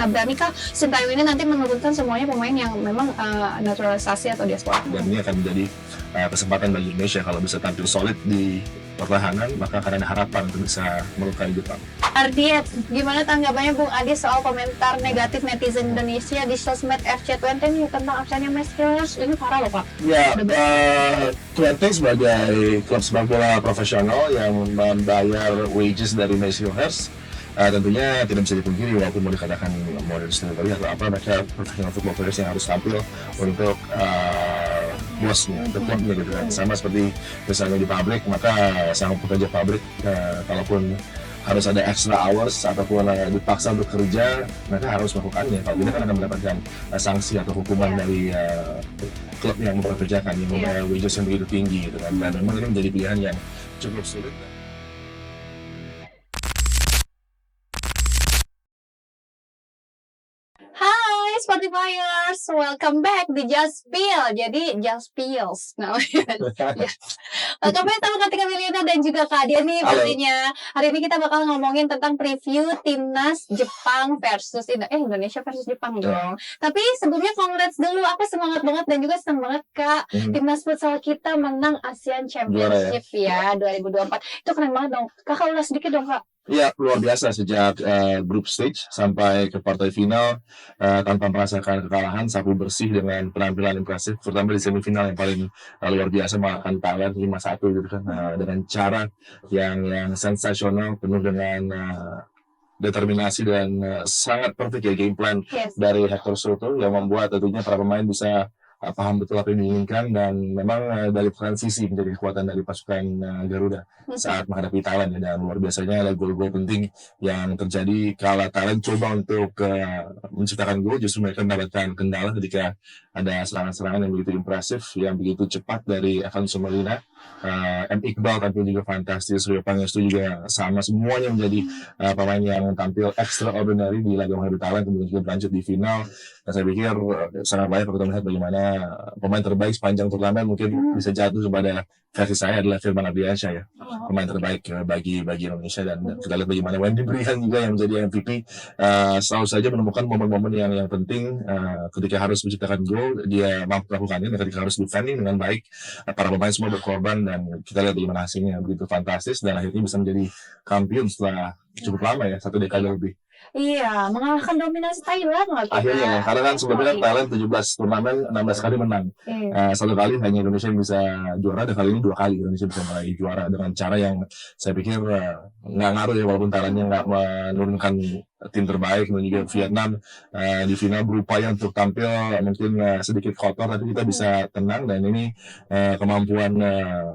Nah, beranikah Sintayong ini nanti menurunkan semuanya pemain yang memang naturalisasi atau diaspora? Dan ini akan menjadi kesempatan bagi Indonesia kalau bisa tampil solid di pertahanan, maka akan ada harapan untuk bisa melukai Jepang. Ardiet, gimana tanggapannya Bung Adi soal komentar negatif netizen Indonesia di sosmed FC20 nih tentang absennya Messi? Ini parah loh Pak. Ya, Twente sebagai klub sepak bola profesional yang membayar wages dari Messi Hers, tentunya tidak bisa dipungkiri walaupun mau dikatakan modern delivery atau apa, mereka profesional football players yang harus tampil untuk bosnya, untuk klubnya gitu kan. Sama seperti misalnya di pabrik, maka sang pekerja pabrik kalaupun harus ada extra hours ataupun dipaksa untuk kerja, mereka harus melakukannya. Kalau tidak kan akan mendapatkan sanksi atau hukuman dari klub yang mempekerjakan, yang membayar wages yang begitu tinggi gitu kan. Dan memang ini menjadi pilihan yang cukup sulit. Hai Spotifyers, welcome back di Just Spill. Jadi Just Spills namanya. Welcome back sama Kartika Miliana dan juga Kak Dia nih pastinya. Hari ini kita bakal ngomongin tentang preview timnas Jepang versus Indonesia versus Jepang dong. Tapi sebelumnya congrats dulu, aku semangat banget dan juga senang banget Kak. Timnas futsal kita menang Asian Championship ya 2024. Itu keren banget dong. Kakak ulas sedikit dong Kak. Iya, luar biasa sejak group stage sampai ke partai final tanpa merasakan kekalahan, sapu bersih dengan penampilan impresif, terutama di semifinal yang paling luar biasa mengalahkan Thailand 5-1 gitu kan, dengan cara yang sensasional, penuh dengan determinasi dan sangat perfect ya game plan dari Hector Soto yang membuat tentunya para pemain bisa paham betul apa yang diinginkan, dan memang dari transisi menjadi kekuatan dari pasukan Garuda saat menghadapi Thailand ya. Dan luar biasanya ada gol-gol penting yang terjadi kala Thailand coba untuk menciptakan gol, justru mereka mendapatkan kendala ketika ada serangan-serangan yang begitu impresif, yang begitu cepat dari Evan Somalina, M. Iqbal tampil juga fantastis, Rio Pangestu juga sama, semuanya menjadi pemain yang tampil extraordinary di laga menghadapi Thailand, kemudian juga berlanjut di final. Dan saya pikir sangat baik kalau kita melihat bagaimana pemain terbaik sepanjang turnamen mungkin bisa jatuh kepada versi saya adalah Firman Ardiansyah ya, pemain terbaik bagi Indonesia. Dan kita lihat bagaimana Wendy Brihan juga yang menjadi MVP selalu saja menemukan momen-momen yang penting ketika harus menciptakan gol, dia mampu melakukannya, dan ketika harus defending dengan baik, para pemain semua berkorban, dan kita lihat bagaimana hasilnya begitu fantastis, dan akhirnya bisa menjadi kampiun setelah cukup lama ya, 1 dekade lebih. Iya, mengalahkan dominasi Thailand loh kita. Akhirnya, karena kan sebelumnya kan Thailand 17 turnamen, 16 kali menang. 1 kali hanya Indonesia yang bisa juara, dan kali ini 2 kali Indonesia bisa meraih juara dengan cara yang saya pikir nggak ngaruh ya, walaupun Thailandnya nggak menurunkan tim terbaik. Dan juga Vietnam di final berupaya untuk tampil mungkin sedikit kotor, tapi kita bisa tenang, dan ini kemampuan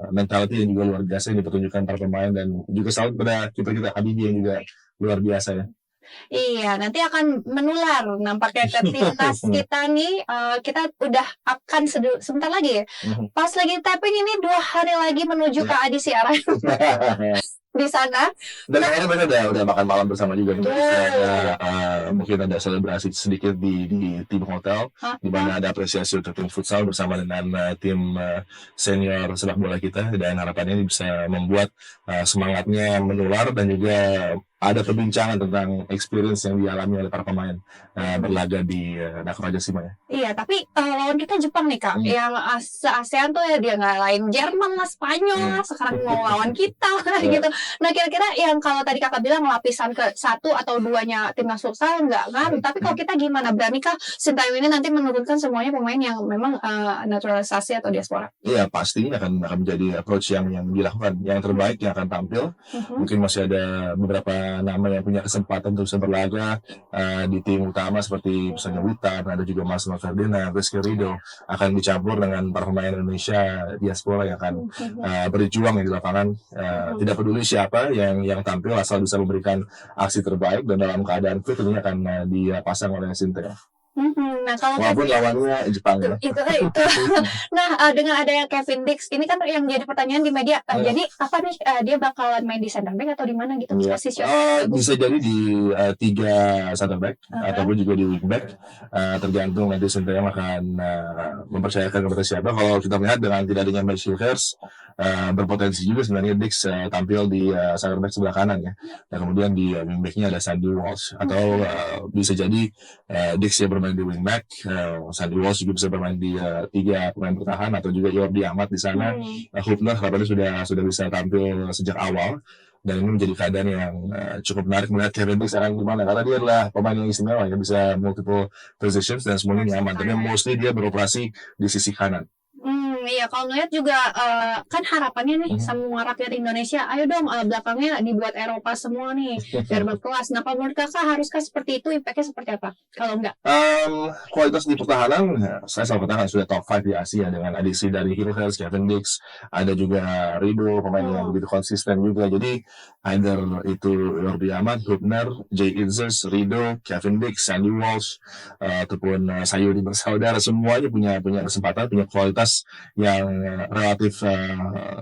mentality yang juga luar biasa yang dipertunjukkan para pemain, dan juga salut pada kiper kita Habibie yang juga luar biasa ya. Iya, nanti akan menular nampaknya ke timnas kita nih. Kita udah akan sebentar lagi ya. Pas lagi tapping ini 2 hari lagi menuju ke Adi siaran di sana. Dan akhirnya mereka udah makan malam bersama juga. Mungkin ada selebrasi sedikit di tim hotel, di mana ada apresiasi untuk tim futsal bersama dengan tim senior sepak bola kita, dan harapannya ini bisa membuat semangatnya menular, dan juga ada perbincangan tentang experience yang dialami oleh para pemain berlaga di Nakora Jasima ya. Iya, tapi lawan kita Jepang nih Kak, yang se-ASEAN tuh ya, dia nggak lain Jerman lah, Spanyol, sekarang mau lawan kita gitu. Nah, kira-kira yang kalau tadi Kakak bilang lapisan ke 1 atau 2-nya timnas futsal nggak ngaruh, tapi kalau kita gimana? Beranikah Sintayong ini nanti menurunkan semuanya pemain yang memang naturalisasi atau diaspora? Iya, pasti akan menjadi approach yang dilakukan, yang terbaik yang akan tampil. Mungkin masih ada beberapa nama yang punya kesempatan untuk bisa berlaga di tim utama seperti misalnya Witan, ada juga Marcelo Ferdinand, Rizky Ridho, akan dicampur dengan para pemain Indonesia diaspora yang akan berjuang di lapangan. Tidak peduli siapa yang tampil, asal bisa memberikan aksi terbaik, dan dalam keadaan fit tentunya akan dipasang oleh Sintayong. Nah, kalau Walaupun lawannya Jepang ya. itu. Nah, dengan adanya Kevin Dix, ini kan yang jadi pertanyaan di media. Jadi apa nih, dia bakalan main di center back atau di mana gitu posisinya? Bisa jadi di 3 center back ataupun juga di wing back, tergantung nanti Sinteyong akan mempercayakan kepada siapa. Kalau kita melihat dengan tidak adanya Max Hummels, berpotensi juga sebenarnya Dix tampil di center back sebelah kanan ya. Dan kemudian di wing backnya ada Sandy Walsh, atau bisa jadi Dix ya bermain di wing back, Sandy Walsh juga bisa bermain di 3 pemain bertahan, atau juga Jordi Amat di sana. Hubner kabarnya sudah bisa tampil sejak awal, dan ini menjadi keadaan yang cukup menarik melihat Kevin Dix akan gimana, karena dia adalah pemain yang istimewa yang bisa multiple positions dan semuanya nyaman, tapi mostly dia beroperasi di sisi kanan. Iya, kalau ngeliat juga kan harapannya nih semua rakyat Indonesia, ayo dong belakangnya dibuat Eropa semua nih biar berkelas. Nah, kalau menurut kakak haruskah seperti itu? Impactnya seperti apa? Kalau enggak? Kualitas di pertahanan, saya selalu katakan sudah top 5 di Asia dengan adisi dari Hummels, Kevin Dix, ada juga Rido, pemain yang begitu konsisten juga. Jadi either itu Jordi Amat, Hubner, Jay Itzes, Rido, Kevin Dix, Sandy Walsh, ataupun Sayuri bersaudara, semuanya punya kesempatan, punya kualitas yang relatif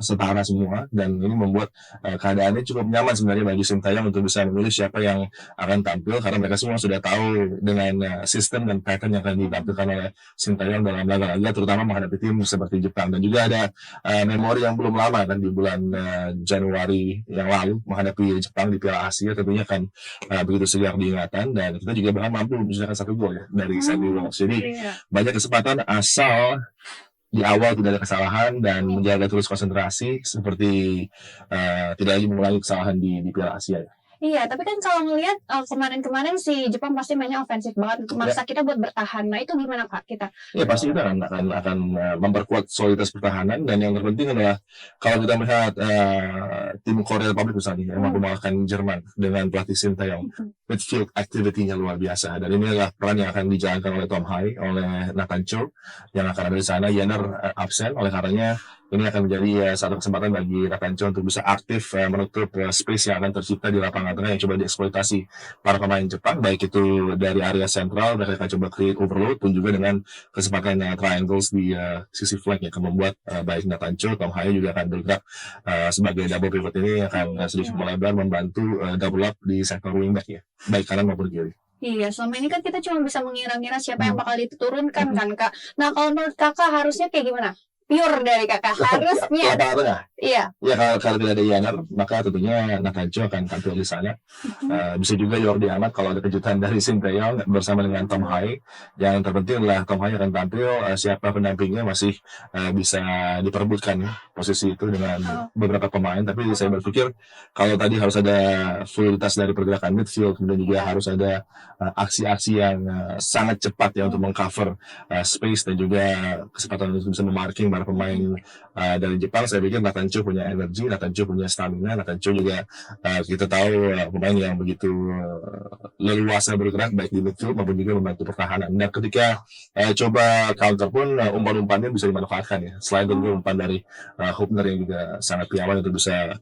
setara semua, dan ini membuat keadaannya cukup nyaman sebenarnya bagi Sinteyong untuk bisa memilih siapa yang akan tampil, karena mereka semua sudah tahu dengan sistem dan pattern yang akan ditampilkan oleh Sinteyong dalam laga-laga, terutama menghadapi tim seperti Jepang. Dan juga ada memori yang belum lama kan, di bulan Januari yang lalu menghadapi Jepang di Piala Asia, tentunya kan begitu segar diingatan, dan kita juga bahkan mampu menciptakan 1 gol ya dari Sandy Walsh. Jadi banyak kesempatan asal di awal tidak ada kesalahan dan menjaga terus konsentrasi, seperti tidak lagi mengulangi kesalahan di Piala Asia ya. Iya, tapi kan kalau ngelihat kemarin-kemarin si Jepang pasti mainnya ofensif banget, maksa kita buat bertahan. Nah, itu gimana Pak kita? Ya pasti kita akan memperkuat soliditas pertahanan, dan yang terpenting adalah kalau kita melihat tim Korea Republic misalnya yang mampu mengalahkan Jerman dengan pelatih Sinteyong, midfield activity-nya luar biasa, dan ini adalah peran yang akan dijalankan oleh Tom Hai, oleh Nathan Cho yang akan ada di sana. Jenner absen, oleh karenanya ini akan menjadi satu kesempatan bagi Nathan Cho untuk bisa aktif menutup space yang akan tercipta di lapangan tengah yang coba dieksploitasi para pemain Jepang, baik itu dari area sentral mereka akan coba create overload, pun juga dengan kesempatan triangles di sisi flank yang akan membuat baik Nathan Cho, Tom Hai juga akan bergerak sebagai double pivot, ini akan sedikit melebar membantu double up di sektor wingback ya, baik kanan maupun kiri. Iya, selama ini kan kita cuma bisa mengira-ngira siapa yang bakal diturunkan kan Kak. Nah, kalau menurut kakak harusnya kayak gimana? Pure dari kakak harusnya. Iya. Ya, kalau tidak ada Jenner, maka tentunya Nathan Cho akan tampil di sana. Bisa juga Jordi Amat kalau ada kejutan dari Sinteyong bersama dengan Tom Hai. Yang terpenting adalah Tom Hai akan tampil, siapa pendampingnya masih bisa diperebutkan posisi itu dengan beberapa pemain. Tapi saya berpikir kalau tadi harus ada fluiditas dari pergerakan midfield, kemudian juga harus ada aksi-aksi yang sangat cepat ya untuk mengcover space, dan juga kesempatan untuk bisa memarking para pemain dari Jepang. Saya pikir Nathan Cho punya energi, Nathan Cho punya stamina, Nathan Cho juga kita tahu pemain yang begitu leluasa bergerak baik di midfield maupun juga membantu pertahanan. Dan ketika coba counter pun umpan-umpannya bisa dimanfaatkan ya. Selain itu umpan dari Hubner yang juga sangat piawai untuk bisa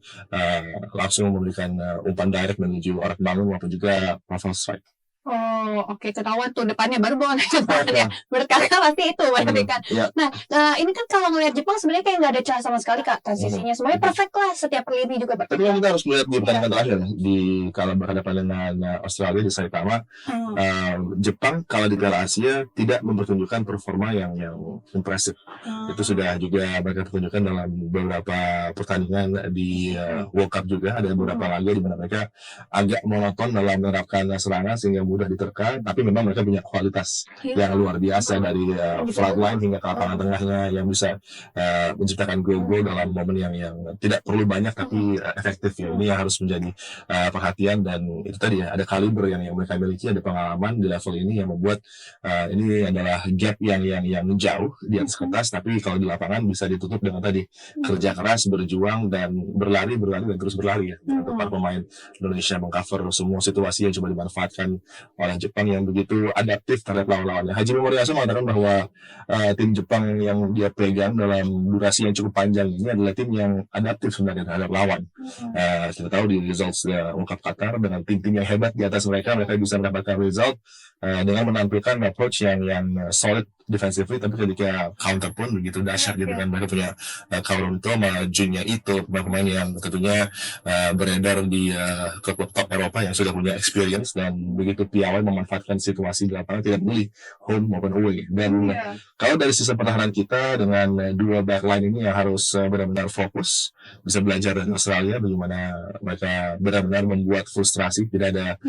langsung memberikan umpan direct menuju arah bangun maupun juga profile strike. Oh, oke, ketahuan tuh depannya baru bawa ya. Menurut kakak pasti itu berarti kan. Nah, ini kan kalau ngelihat Jepang sebenarnya kayak nggak ada celah sama sekali Kak, transisinya semuanya perfect lah, setiap lini juga perfect. Tapi kita harus melihat di pertandingan terakhir di kalau berhadapan dengan Australia di Saitama, Jepang kalau di Piala Asia tidak mempertunjukkan performa yang impresif. Itu sudah juga mereka pertunjukkan dalam beberapa pertandingan di World Cup juga, ada beberapa laga di mana mereka agak monoton dalam menerapkan serangan sehingga mudah diterka, tapi memang mereka punya kualitas yang luar biasa dari frontline hingga ke lapangan tengahnya yang bisa menciptakan gol-gol dalam momen yang tidak perlu banyak tapi efektif ya. Ini yang harus menjadi perhatian, dan itu tadi ya, ada kaliber yang mereka miliki, ada pengalaman di level ini yang membuat ini adalah gap yang jauh di atas kertas, tapi kalau di lapangan bisa ditutup dengan tadi kerja keras, berjuang, dan berlari dan terus berlari ya. Untuk para pemain Indonesia mengcover semua situasi yang coba dimanfaatkan oleh Jepang yang begitu adaptif terhadap lawan-lawannya. Hajime Moriyasu mengatakan bahwa tim Jepang yang dia pegang dalam durasi yang cukup panjang ini adalah tim yang adaptif sebenarnya terhadap lawan. Kita tahu di results World Cup Qatar dengan tim-tim yang hebat di atas mereka bisa mendapatkan result dengan menampilkan approach yang solid defensively, tapi ketika counter pun begitu dahsyat gitu kan. Mereka punya Kaoru Mitoma, Junya Ito, pemain-pemain yang tentunya beredar di klub top Eropa yang sudah punya experience dan begitu piawai memanfaatkan situasi di lapangan, tidak peduli home maupun away. Dan kalau dari sisi pertahanan kita dengan dua backline ini yang harus benar-benar fokus, bisa belajar dari Australia bagaimana mereka benar-benar membuat frustrasi, tidak ada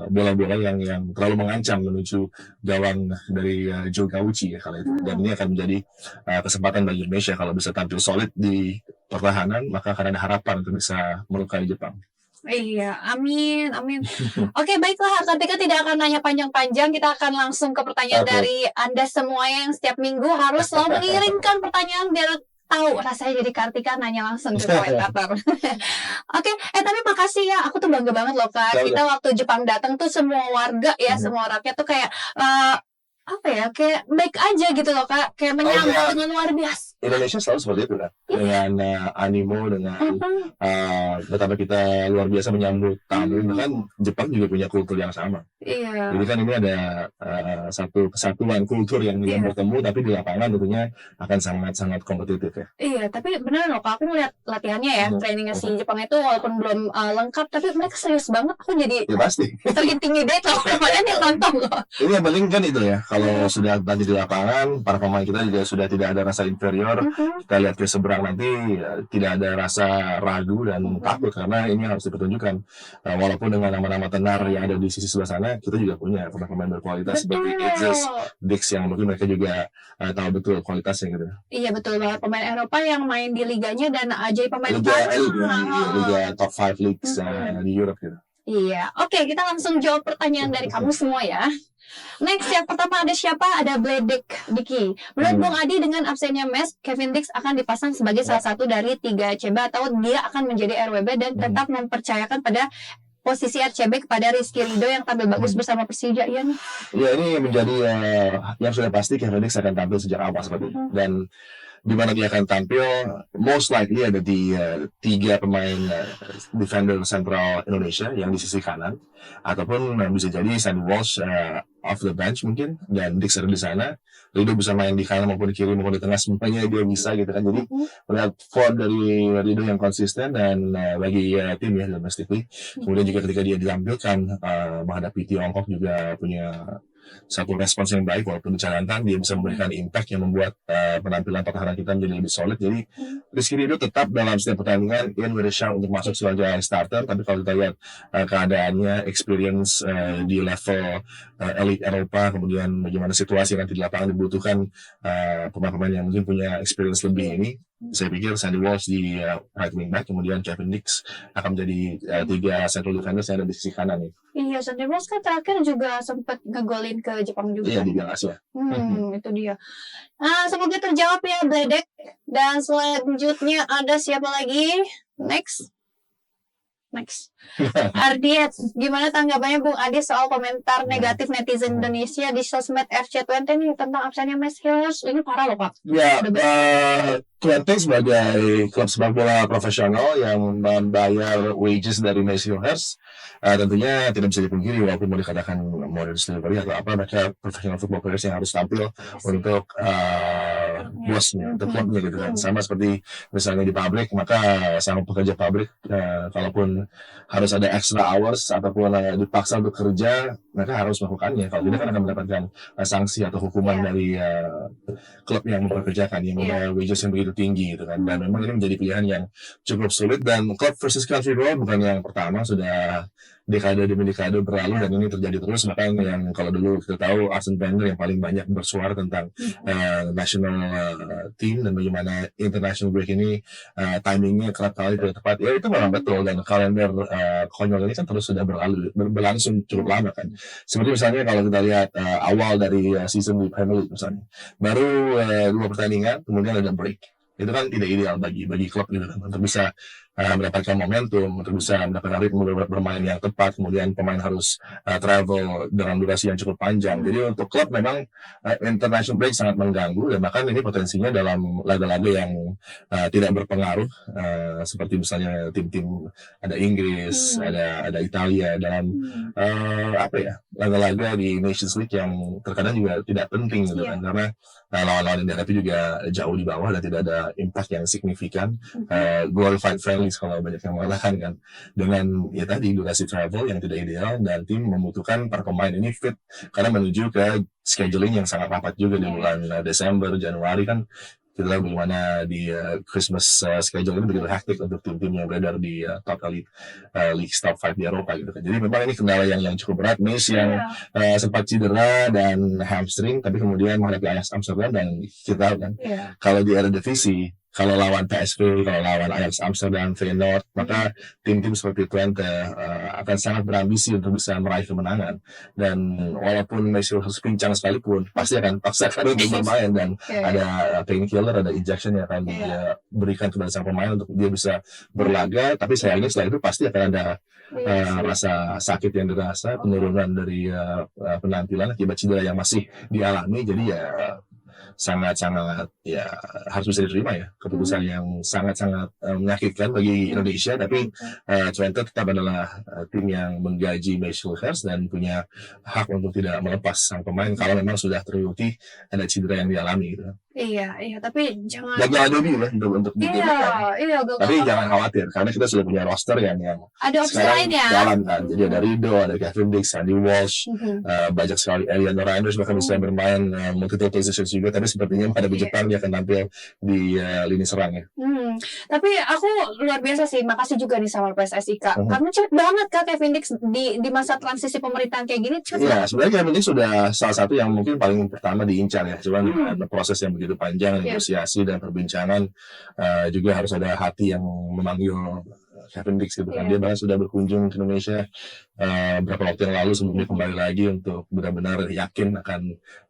bola-bola yang terlalu mengancam menuju gawang dari Joe Gauchi ya kalau itu. Dan ini akan menjadi kesempatan bagi Indonesia kalau bisa tampil solid di pertahanan, maka akan ada harapan untuk bisa melukai Jepang. Iya, amin. Oke, baiklah, ketika tidak akan nanya panjang-panjang, kita akan langsung ke pertanyaan dari Anda semua yang setiap minggu harus selalu mengirimkan pertanyaan biar tahu rasanya jadi Kartika nanya langsung ke komentator. Oke, tapi makasih ya, aku tuh bangga banget loh Kak. Kita waktu Jepang datang tuh semua warga ya, semua rakyat tuh kayak kayak baik aja gitu loh Kak, kayak menyambut dengan luar biasa. Indonesia selalu seperti itu kan, dengan animo, dengan betapa kita luar biasa menyambut tamu. Bahkan Jepang juga punya kultur yang sama. Jadi kan ini ada satu kesatuan kultur yang bertemu, tapi di lapangan tentunya akan sangat-sangat kompetitif ya. Iya, tapi benar loh Kak, aku ngeliat latihannya ya, trainingnya si Jepang itu walaupun belum lengkap, tapi mereka serius banget. Aku jadi pasti terintimidate loh, kemarin yang nonton loh. Ini yang penting kan itu ya, kalau sudah nanti di lapangan, para pemain kita juga sudah tidak ada rasa inferior. Kita lihat ke seberang nanti tidak ada rasa ragu dan takut, karena ini harus dipertunjukkan. Walaupun dengan nama-nama tenar yang ada di sisi sebelah sana, kita juga punya pemain berkualitas seperti Itzes, Dix yang mungkin mereka juga tahu betul kualitasnya gitu. Iya betul banget, pemain Eropa yang main di liganya dan ajaib pemain Liga top 5 leagues di Europe gitu. Iya, oke, kita langsung jawab pertanyaan dari kamu semua ya. Next, yang pertama ada siapa? Ada Bledek Diki. Menurut Bung Adi, dengan absennya Mes, Kevin Dix akan dipasang sebagai salah satu dari 3 CB atau dia akan menjadi RWB dan tetap mempercayakan pada posisi RCB kepada Rizky Ridho yang tampil bagus bersama Persija ya nih? Ya, ini menjadi yang sudah pasti Kevin Dix akan tampil sejak awal seperti itu. Dan di mana dia akan tampil, most likely ada di 3 pemain defender sentral Indonesia yang di sisi kanan, ataupun bisa jadi Sandy Walsh off the bench mungkin, dan Dix ada di sana. Ridho bisa main di kanan maupun di kiri maupun di tengah, semuanya dia bisa gitu kan. Jadi melihat form dari Ridho yang konsisten dan bagi tim ya domestically. Kemudian juga ketika dia ditampilkan menghadapi Tiongkok juga punya satu respons yang baik, walaupun dicanangkan dia bisa memberikan impact yang membuat penampilan pertahanan kita menjadi lebih solid. Jadi Rizky Ridho tetap dalam setiap pertandingan in with a shout untuk masuk sebagai starter, tapi kalau kita lihat keadaannya, experience di level elite Eropa, kemudian bagaimana situasi nanti di lapangan dibutuhkan pemain-pemain yang mungkin punya experience lebih ini, saya pikir Sandy Walsh di right wing back, kemudian Kevin Dix akan menjadi 3 central defenders yang ada di sisi kanan nih. Iya, Sandy Walsh kan terakhir juga sempat ngegolin ke Jepang juga. Iya, di Piala Asia. Itu dia. Semoga terjawab ya Bledek. Dan selanjutnya ada siapa lagi? Next. Ardiet, gimana tanggapannya Bung Adi soal komentar negatif netizen Indonesia di sosmed FC20 nih tentang absennya Mes Hillers? Ini parah loh Pak. Ya, Twente sebagai klub sepak bola profesional yang membayar wages dari Mes Hillers, tentunya tidak bisa dipungkiri, walaupun mau dikatakan modern slavery atau apa, mereka professional football players yang harus tampil untuk bosnya, untuk klubnya gitu kan. Sama seperti misalnya di pabrik, maka sama pekerja pabrik, kalaupun harus ada extra hours ataupun dipaksa untuk kerja, mereka harus melakukannya. Kalau tidak kan akan mendapatkan sanksi atau hukuman dari klub yang mempekerjakan, yang membayar wages yang begitu tinggi gitu kan. Dan memang ini menjadi pilihan yang cukup sulit, dan club versus country road bukan yang pertama, sudah dekade demi dekade berlalu dan ini terjadi terus. Bahkan yang kalau dulu kita tahu Arsene Wenger yang paling banyak bersuara tentang national team dan bagaimana international break ini timingnya kerap kali tidak tepat, ya itu memang betul. Dan kalender konyol ini kan terus sudah berlangsung cukup lama kan. Seperti misalnya kalau kita lihat awal dari season di Premier League misalnya, baru 2 pertandingan kemudian ada break. Itu kan tidak ideal bagi klub gitu kan, untuk bisa mendapatkan momentum untuk bisa mendapatkan ritme bermain yang tepat, kemudian pemain harus travel dalam durasi yang cukup panjang. Jadi untuk klub memang international break sangat mengganggu, dan bahkan ini potensinya dalam laga-laga yang tidak berpengaruh, seperti misalnya tim-tim ada Inggris, ada Italia dalam laga-laga di Nations League yang terkadang juga tidak penting gitu kan, karena lawan-lawan yang dihadapi juga jauh di bawah dan tidak ada impact yang signifikan. Glorified friendlies kalau banyak yang mengatakan kan, dengan ya tadi durasi travel yang tidak ideal, dan tim membutuhkan para pemain ini fit karena menuju ke scheduling yang sangat rapat juga di bulan Desember, Januari kan. Kita tahu bagaimana di Christmas schedule ini begitu hektik untuk tim-tim yang beredar di top elite league top 5 di Eropa gitu kan. Jadi memang ini kendala yang cukup berat. Mace yang sempat cedera dan hamstring, tapi kemudian menghadapi Ajax Amsterdam, dan kita tahu kan kalau di Eredivisie, kalau lawan PSV, kalau lawan Ajax Amsterdam, Feyenoord, maka tim-tim seperti Twente akan sangat berambisi untuk bisa meraih kemenangan. Dan walaupun Messi harus pincang sekalipun, pasti akan paksakan untuk bermain, dan ada painkiller, ada injection yang akan dia berikan kepada sang pemain untuk dia bisa berlaga. Tapi sayangnya setelah itu pasti akan ada rasa sakit yang dirasa, penurunan dari penampilan akibat cedera yang masih dialami. Jadi ya sangat-sangat ya harus bisa diterima ya keputusan yang sangat-sangat menyakitkan bagi Indonesia. Tapi Twente tetap adalah tim yang menggaji Messi dan punya hak untuk tidak melepas sang pemain kalau memang sudah terbukti ada cedera yang dialami gitu. Iya, tapi jangan gagal debut lah untuk tapi jangan khawatir karena kita sudah punya roster yang ada opsi sekarang lain ya. jalan kan. Jadi ada Rido, ada Kevin Dix, Andy Walsh, banyak sekali Elian Reinders bahkan bisa bermain multiple positions juga. Tapi sepertinya pada Jepang dia akan tampil di lini serang ya. Tapi aku luar biasa sih, makasih juga nih sama PSSI Kak. Karena cepet banget Kak Kevin Dix di masa transisi pemerintahan kayak gini cepet. Iya, sebenarnya Kevin Dix sudah salah satu yang mungkin paling pertama diincar ya. Cuman proses yang begitu panjang, negosiasi dan perbincangan, juga harus ada hati yang memanggil Kevin Dix gitu kan. Dia bahkan sudah berkunjung ke Indonesia beberapa waktu yang lalu sebelum dia kembali lagi untuk benar-benar yakin akan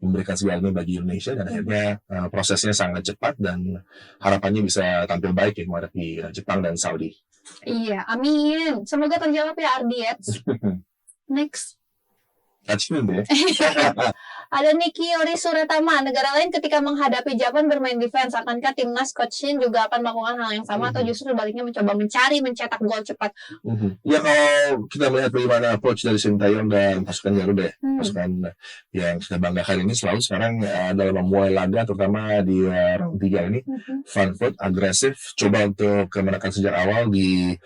memberikan segalanya bagi Indonesia, dan akhirnya prosesnya sangat cepat dan harapannya bisa tampil baik ya menghadapi Jepang dan Saudi. Iya, amin. Semoga terjawab ya Ardiets. Next. Achievement ya. Ada Niki Yori Suretama, negara lain ketika menghadapi Jepang bermain defense, akankah timnas Coach Shin juga akan melakukan hal yang sama atau justru sebaliknya mencoba mencetak gol cepat? Ya kalau kita melihat bagaimana approach dari Sintayong dan pasukan Garuda ya, pasukan yang kita banggakan ini selalu sekarang dalam memulai laga terutama di round 3 ini front foot, agresif, coba untuk menekan sejak awal. Di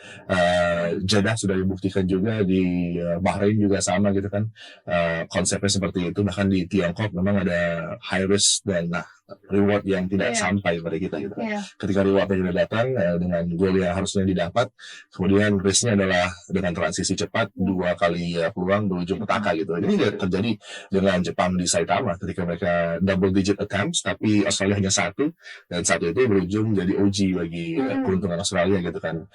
Jeddah sudah dibuktikan juga, di Bahrain juga sama gitu kan. Konsepnya seperti itu. Bahkan di Tiongkok memang ada high risk dan reward yang tidak sampai pada kita gitu. Ketika rewardnya tidak datang dengan gol yang harusnya didapat, kemudian risknya adalah dengan transisi cepat 2 kali peluang berujung petaka gitu. Ini terjadi dengan Jepang di Saitama ketika mereka double digit attempts tapi Australia hanya 1, dan 1 itu berujung jadi OG bagi keuntungan Australia gitu kan.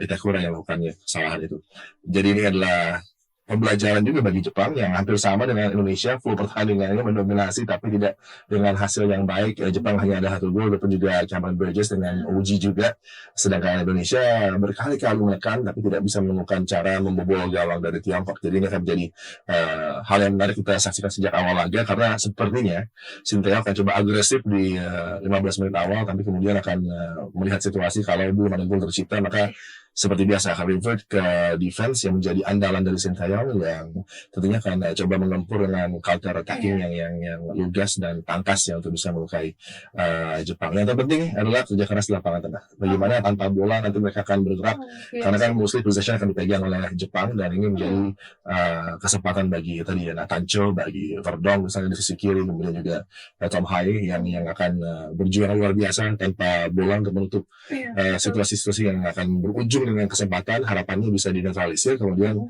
Itakura yang melakukannya kesalahan itu. Jadi ini adalah pembelajaran juga bagi Jepang yang hampir sama dengan Indonesia, full pertandingannya mendominasi tapi tidak dengan hasil yang baik. Jepang hanya ada 1 gol, ataupun juga Cameron Burgess dengan OG juga, sedangkan Indonesia berkali-kali menekan tapi tidak bisa menemukan cara membobol gawang dari Tiongkok. Jadi ini akan menjadi hal yang menarik kita saksikan sejak awal laga, karena sepertinya Sintayong akan coba agresif di 15 menit awal, tapi kemudian akan melihat situasi kalau belum ada gol tercipta, maka seperti biasa akan revert ke defense yang menjadi andalan dari Sintayong, yang tentunya akan coba mengempur dengan counter attacking yang lugas dan tangkas ya untuk bisa melukai Jepang. Yang terpenting adalah kerja keras di lapangan tengah. Bagaimana tanpa bola nanti mereka akan bergerak, karena kan mostly possession akan dipegang oleh Jepang, dan ini menjadi kesempatan bagi tadi ya Natancho, bagi Verdong misalnya di sisi kiri, kemudian juga Tom Hai yang akan berjuang luar biasa tanpa bola untuk menutup situasi-situasi yang akan berujung dengan kesempatan. Harapannya bisa dinetralisir, kemudian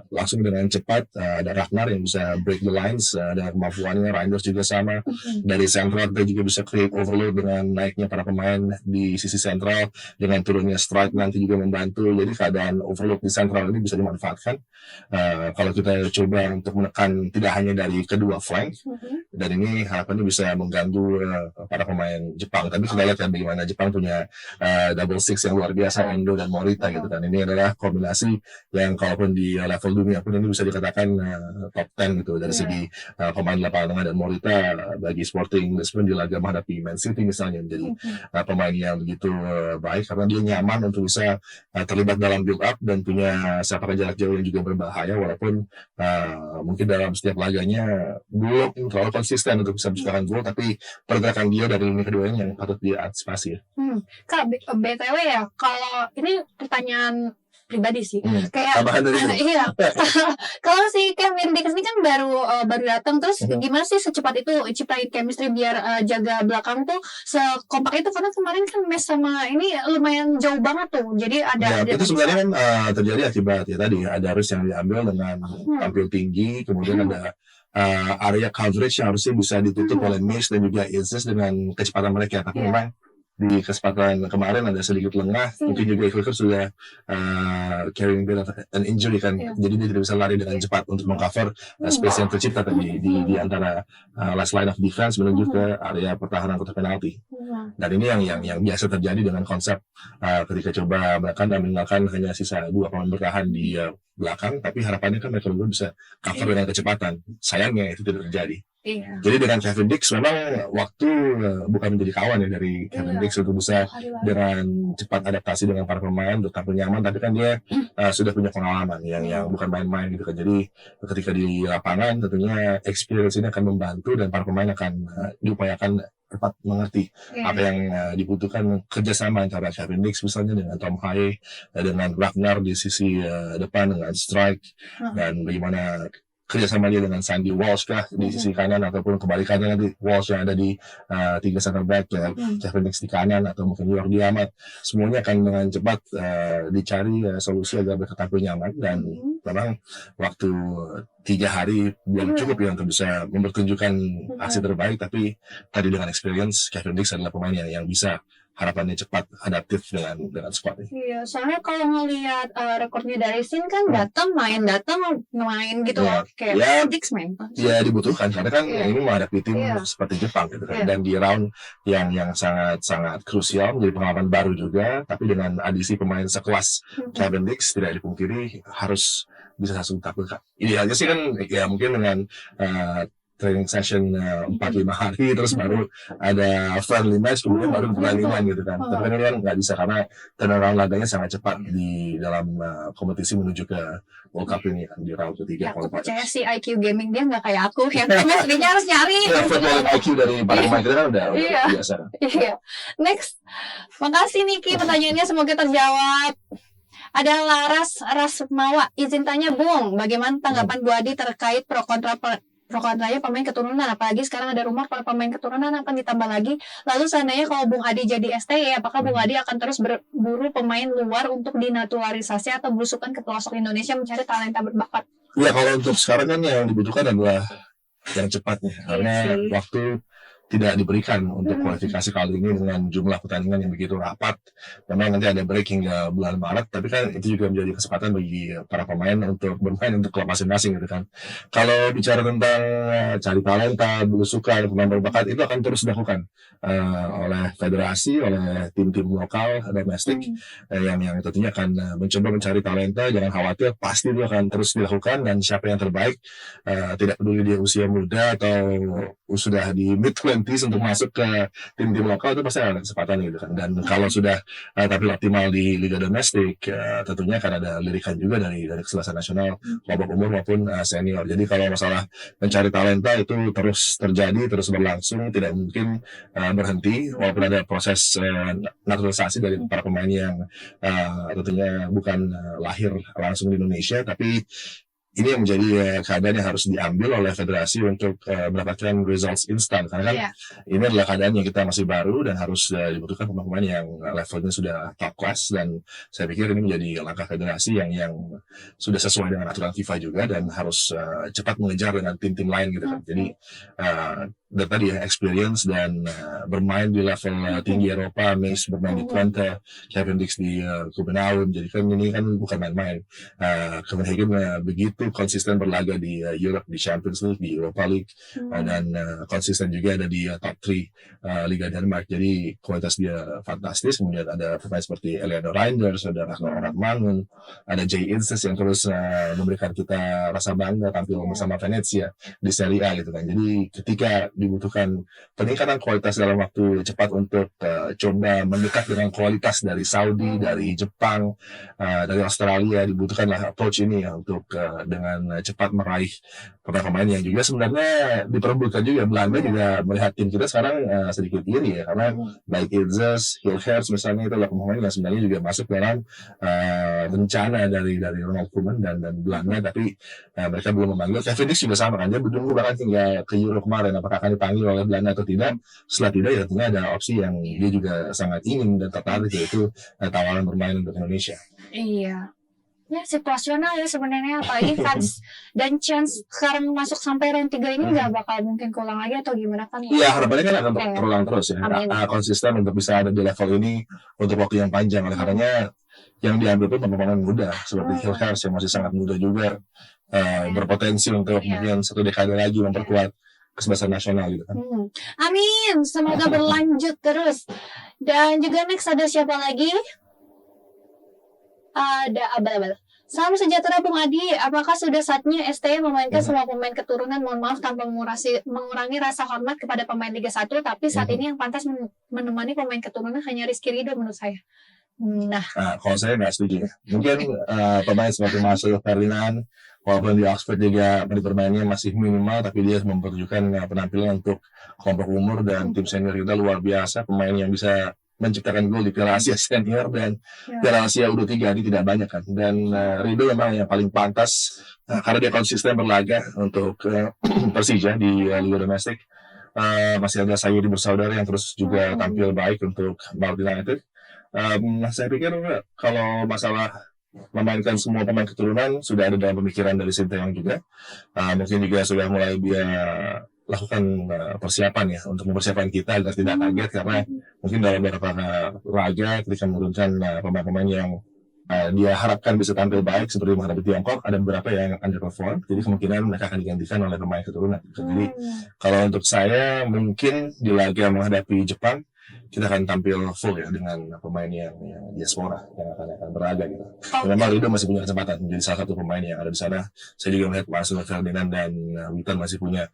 langsung dengan cepat ada Ragnar yang bisa break the lines, ada kemampuannya. Reinders juga sama, dari sentral dia juga bisa create overload dengan naiknya para pemain di sisi sentral, dengan turunnya strike nanti juga membantu. Jadi keadaan overload di sentral ini bisa dimanfaatkan kalau kita coba untuk menekan tidak hanya dari kedua flank, dan ini harapannya bisa mengganggu para pemain Jepang. Tapi kita lihat kan bagaimana Jepang punya double six yang luar biasa, Endo dan Morita gitu kan. Ini adalah kombinasi yang kalaupun di level dunia pun ini bisa dikatakan top 10 gitu dari segi pemain lapangan tengah. Dan Morita bagi Sporting Lisbon di laga menghadapi Man City misalnya menjadi pemain yang begitu baik karena dia nyaman untuk bisa terlibat dalam build up dan punya sepakan jarak jauh yang juga berbahaya, walaupun mungkin dalam setiap laganya belum terlalu konsisten untuk bisa menciptakan gol, tapi pergerakan dia dari lini keduanya yang patut diantisipasi. Kak, BTW ya, kalau ini pertanyaan pribadi sih, kayak tambahan dari iya, kalau si Kevin Dix ini kan baru datang, terus gimana sih secepat itu ciptain chemistry biar jaga belakang tuh sekompak itu, karena kemarin kan mes sama ini lumayan jauh banget tuh, jadi ada itu sebenarnya kan terjadi akibat ya tadi ada arus yang diambil dengan tampil tinggi, kemudian ada area coverage yang harusnya bisa ditutup oleh Mish dan juga Isis dengan kecepatan mereka, tapi memang di kesempatan kemarin ada sedikit lengah, mungkin juga Equiker sudah carrying an injury kan, jadi dia tidak bisa lari dengan cepat untuk mengcover space yang tercipta tadi di antara last line of defense menuju ke area pertahanan kotak penalti. Dan ini yang biasa terjadi dengan konsep ketika coba bahkan meninggalkan hanya sisa 2 pemain bertahan di belakang, tapi harapannya kan mereka berdua bisa cover dengan kecepatan. Sayangnya itu tidak terjadi. Jadi dengan Kevin Dix memang waktu bukan menjadi kawan ya dari Kevin Dix untuk bisa dengan cepat adaptasi dengan para pemain untuk tampil nyaman, tapi kan dia sudah punya pengalaman yang bukan main-main gitu kan. Jadi ketika di lapangan tentunya experience ini akan membantu dan para pemain akan diupayakan tepat mengerti apa yang dibutuhkan kerjasama antara Kevin Dix misalnya dengan Tom Haye, dengan Ragnar di sisi depan dengan strike, dan bagaimana kerjasama dia dengan Sandy Walsh kah di sisi kanan, ataupun kebalikannya nanti Walsh yang ada di 3 center back ya, Kevin Dix di kanan, atau mungkin Jordi Amat. Semuanya akan dengan cepat dicari solusi agar mereka tampil nyaman, dan memang waktu 3 hari belum cukup ya untuk bisa mempertunjukkan hasil terbaik, tapi tadi dengan experience Kevin Dix adalah pemain yang bisa harapannya cepat adaptif dengan squad ini. Iya, soalnya kalau ngelihat rekornya dari Sin kan datang main gitu loh, kayak Dix main. Ya dibutuhkan karena kan ini menghadapi tim seperti Jepang gitu kan, dan di round yang sangat krusial, menjadi pengalaman baru juga, tapi dengan adisi pemain sekelas Kevin Dix tidak dipungkiri harus bisa langsung tampil. Idealnya sih kan ya mungkin dengan training session 4-5 hari terus baru ada friendly match, kemudian baru pertandingan gitu kan. Tapi kan nggak bisa karena turnaround laganya sangat cepat di dalam kompetisi menuju ke World Cup ini kan di round ketiga. Aku percaya sih IQ gaming dia nggak kayak aku yang sebenarnya harus nyari. Football IQ dari para pemain kita kan udah biasa. Iya. Next, makasih Niki, pertanyaannya semoga terjawab. Ada Laras Rasmawa, izin tanya Bung, bagaimana tanggapan Bu Adi terkait pro kontranya pemain keturunan, apalagi sekarang ada rumor para pemain keturunan akan ditambah lagi. Lalu seandainya kalau Bung Adi jadi STY, apakah Bung Adi akan terus berburu pemain luar untuk dinaturalisasi atau belusukan ke pelosok Indonesia mencari talenta berbakat? Ya kalau untuk sekarang kan yang dibutuhkan adalah yang cepatnya, karena waktu tidak diberikan untuk kualifikasi kali ini dengan jumlah pertandingan yang begitu rapat. Memang nanti ada break hingga bulan Maret, tapi kan itu juga menjadi kesempatan bagi para pemain untuk bermain untuk klub masing-masing gitu kan. Kalau bicara tentang cari talenta, belusukan, pemain berbakat, itu akan terus dilakukan oleh federasi, oleh tim-tim lokal, domestik yang tentunya akan mencoba mencari talenta. Jangan khawatir, pasti itu akan terus dilakukan, dan siapa yang terbaik, tidak peduli dia usia muda atau sudah di mid-20s untuk masuk ke tim-tim lokal, itu pasti ada kesempatan gitu kan. Dan kalau sudah tampil optimal di Liga Domestik, tentunya akan ada lirikan juga dari kesebelasan nasional, kelompok umur maupun senior. Jadi kalau masalah mencari talenta itu terus terjadi, terus berlangsung, tidak mungkin berhenti, walaupun ada proses naturalisasi dari para pemain yang tentunya bukan lahir langsung di Indonesia, tapi ini yang menjadi keadaan yang harus diambil oleh federasi untuk mendapatkan results instan, karena kan ini adalah keadaan yang kita masih baru dan harus dibutuhkan pemain-pemain yang levelnya sudah top class, dan saya pikir ini menjadi langkah federasi yang sudah sesuai dengan aturan FIFA juga, dan harus cepat mengejar dengan tim-tim lain gitu kan. Jadi dan tadi ya experience dan bermain di level tinggi Eropa, Mace bermain di Twente, Cavendish di Copenhagen, jadi kan ini kan bukan main-main. Copenhagen begitu konsisten berlaga di Europe, di Champions League, di Europa League, dan konsisten juga ada di top 3 Liga Denmark, jadi kualitas dia fantastis. Kemudian ada pemain seperti Eleanor Reinders, ada Ragnar Mangun, ada Jay Inces yang terus memberikan kita rasa bangga tampil bersama Venezia di Serie A gitu kan. Jadi ketika dibutuhkan peningkatan kualitas dalam waktu cepat untuk coba mendekat dengan kualitas dari Saudi, dari Jepang, dari Australia, dibutuhkanlah approach ini ya untuk dengan cepat meraih pemain-pemain yang juga sebenarnya diperebutkan juga. Belanda juga melihat tim kita sekarang sedikit iri ya, karena baik Itzes, Hilgers misalnya itu adalah pemain yang sebenarnya juga masuk dalam rencana dari Ronald Koeman dan Belanda, tapi mereka belum memanggil. Cavendish juga sama kan, dia menunggu bahkan hingga ke Euro kemarin apakah akan dipanggil oleh Belanda atau tidak. Setelah tidak ya tentunya ada opsi yang dia juga sangat ingin dan tertarik, yaitu tawaran bermain untuk Indonesia. Iya. Ya situasional ya sebenarnya, apalagi Fans dan Chance sekarang masuk sampai round 3 ini nggak bakal mungkin keulang lagi atau gimana kan? Iya, harapannya kan akan terulang terus ya. Konsisten untuk bisa ada di level ini untuk waktu yang panjang. Oleh karenanya yang diambil pun pemain muda seperti Hilgers yang masih sangat muda juga, berpotensi untuk kemudian 1 dekade lagi memperkuat kesebelasan nasional gitu kan. Amin, semoga berlanjut terus. Dan juga next ada siapa lagi? Ada abal-abal. Salam sejahtera Bung Adi, apakah sudah saatnya STY memainkan semua pemain keturunan? Mohon maaf tanpa mengurangi rasa hormat kepada pemain Liga 1, tapi saat ini yang pantas menemani pemain keturunan hanya Rizky Ridho menurut saya. Nah, kalau saya nggak setuju. Mungkin pemain seperti Marcelo Ferdinand, walaupun di Oxford juga bermainnya masih minimal, tapi dia mempertunjukkan penampilan untuk kelompok umur dan tim senior kita luar biasa. Pemain yang bisa menciptakan gol di Piala Asia Senior dan Piala Asia U23 ini tidak banyak kan. Dan Ridho memang yang paling pantas karena dia konsisten berlaga untuk Persija di Liga Domestik. Masih ada Sayuri bersaudara yang terus juga tampil baik untuk Bali United. Saya pikir kalau masalah memainkan semua pemain keturunan sudah ada dalam pemikiran dari Sinteyong juga. Mungkin juga sudah mulai dia lakukan persiapan ya untuk mempersiapkan kita agar tidak kaget, karena mungkin dalam beberapa laga ketika menurunkan pemain-pemain yang dia harapkan bisa tampil baik seperti menghadapi Tiongkok, ada beberapa yang underperform, jadi kemungkinan mereka akan digantikan oleh pemain keturunan. Jadi kalau untuk saya mungkin di laga menghadapi Jepang kita akan tampil full ya dengan pemain yang diaspora yang akan berlaga gitu. Dan memang Ridho masih punya kesempatan menjadi salah satu pemain yang ada di sana. Saya juga melihat Marcelo Ferdinand dan Witan masih punya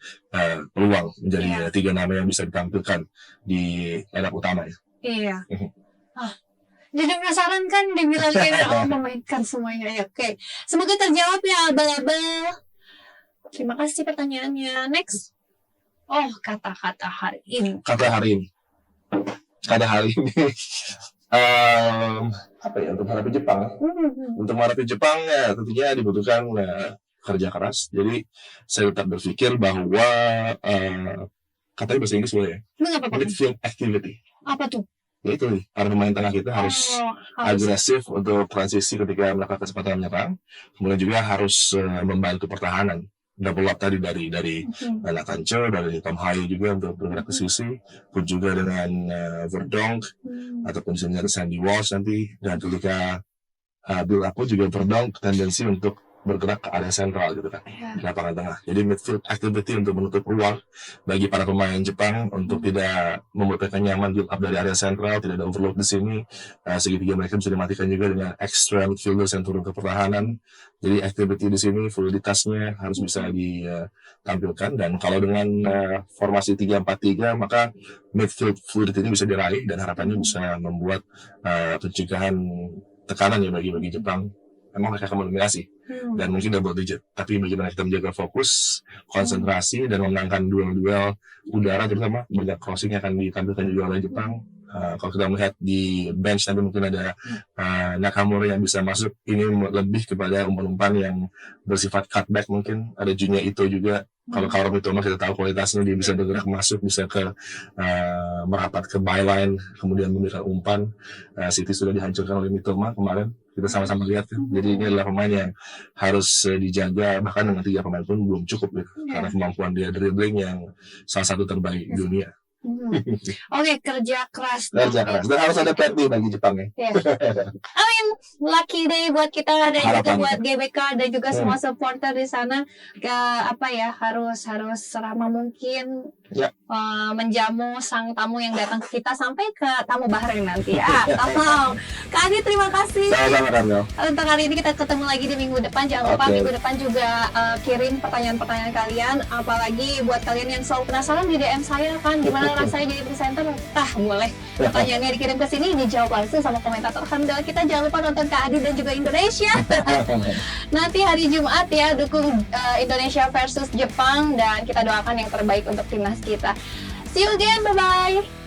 peluang menjadi 3 nama yang bisa ditampilkan di lineup utama ya. Iya. Jadi penasaran kan dibilangin memainkan semuanya. Oke. Semoga terjawab ya abal-abal. Terima kasih pertanyaannya. Next. Kata-kata hari ini. Pada hari ini apa ya, untuk menghadapi Jepang. Untuk menghadapi Jepang ya tentunya dibutuhkan kerja keras. Jadi saya tetap berpikir bahwa katanya bahasa Inggris boleh ya, midfield activity. Apa tuh? Ya itu nih, para pemain tengah kita harus agresif untuk transisi ketika melakukan kesempatan menyerang. Kemudian juga harus membantu pertahanan. Double up tadi dari Lakancho, dari Tom Haye juga untuk bergerak ke sisi, pun juga dengan Verdonk ataupun sebenarnya Sandy Walsh nanti. Dan ketika build up juga Verdonk tendensi untuk bergerak ke area sentral gitu kan, di lapangan tengah. Jadi midfield activity untuk menutup ruang bagi para pemain Jepang untuk tidak membuat mereka nyaman build up dari area sentral, tidak ada overload di sini. Segitiga mereka bisa dimatikan juga dengan extra midfielders yang turun ke pertahanan. Jadi activity di sini fluiditasnya harus bisa ditampilkan, dan kalau dengan formasi 3-4-3 maka midfield fluidity ini bisa diraih dan harapannya bisa membuat pencegahan tekanan ya bagi Jepang. Memang mereka akan mendominasi dan mungkin double digit, tapi bagaimana kita menjaga fokus, konsentrasi dan memenangkan duel-duel udara, terutama banyak crossing yang akan ditampilkan juga oleh Jepang. Kalau kita melihat di bench nanti mungkin ada Nakamura yang bisa masuk. Ini lebih kepada umpan-umpan yang bersifat cutback, mungkin ada Junya Ito juga. Kalau Kaoru Mitoma kita tahu kualitasnya, dia bisa bergerak masuk, bisa ke merapat ke byline, kemudian memberikan umpan. City sudah dihancurkan oleh Mitoma kemarin, kita sama-sama lihat kan. Jadi ini adalah pemain yang harus dijaga, bahkan dengan 3 pemain pun belum cukup gitu, karena kemampuan dia dribbling yang salah satu terbaik di dunia. Oke, kerja keras. Dan harus ada plan B bagi Jepang ya. Lucky day buat kita dan juga Harapan. buat GBK dan juga semua supporter di sana. Harus seramah mungkin menjamu sang tamu yang datang ke kita sampai ke tamu Bahrain nanti ya. Tolong. Kak Adi, terima kasih. Sama-sama Karmel. Untuk hari ini kita ketemu lagi di minggu depan. Jangan lupa minggu depan juga kirim pertanyaan-pertanyaan kalian. Apalagi buat kalian yang selalu penasaran di DM saya kan, gimana rasanya jadi presenter. Boleh pertanyaannya dikirim ke sini, dijawab langsung sama komentator handal kita. Jangan lupa nonton Kak Adi dan juga Indonesia. Nanti hari Jumat ya, dukung Indonesia versus Jepang dan kita doakan yang terbaik untuk timnas kita. See you again, bye-bye.